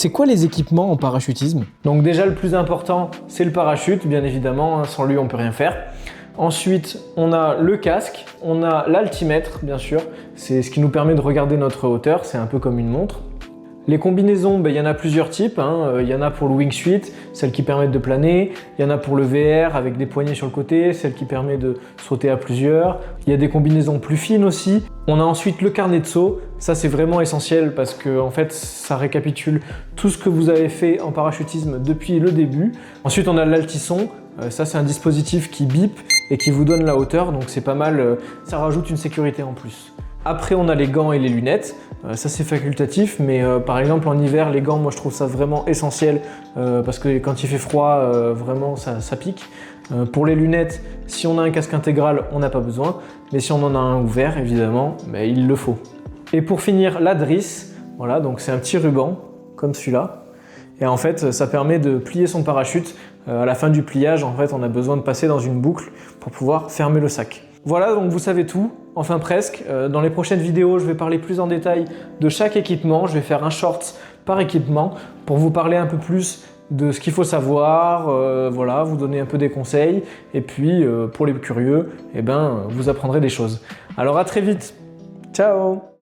C'est quoi les équipements en parachutisme? Donc déjà le plus important, c'est le parachute, bien évidemment, hein, sans lui on peut rien faire. Ensuite, on a le casque, on a l'altimètre, bien sûr, c'est ce qui nous permet de regarder notre hauteur, c'est un peu comme une montre. Les combinaisons, il y en a plusieurs types, hein. Il y en a pour le wingsuit, celles qui permettent de planer, il y en a pour le VR avec des poignées sur le côté, celle qui permet de sauter à plusieurs. Il y a des combinaisons plus fines aussi. On a ensuite le carnet de saut, ça c'est vraiment essentiel parce que en fait ça récapitule tout ce que vous avez fait en parachutisme depuis le début. Ensuite on a l'altisson, ça c'est un dispositif qui bip et qui vous donne la hauteur, donc c'est pas mal, ça rajoute une sécurité en plus. Après on a les gants et les lunettes, ça c'est facultatif, mais par exemple en hiver les gants, moi je trouve ça vraiment essentiel parce que quand il fait froid, vraiment ça pique. Pour les lunettes, si on a un casque intégral, on n'a pas besoin, mais si on en a un ouvert, évidemment, il le faut. Et pour finir, la drisse, voilà, donc c'est un petit ruban, comme celui-là, et en fait ça permet de plier son parachute. À la fin du pliage, en fait, on a besoin de passer dans une boucle pour pouvoir fermer le sac. Voilà, donc vous savez tout, enfin presque. Dans les prochaines vidéos, je vais parler plus en détail de chaque équipement. Je vais faire un short par équipement pour vous parler un peu plus de ce qu'il faut savoir, voilà, vous donner un peu des conseils. Et puis, pour les curieux, vous apprendrez des choses. Alors à très vite. Ciao!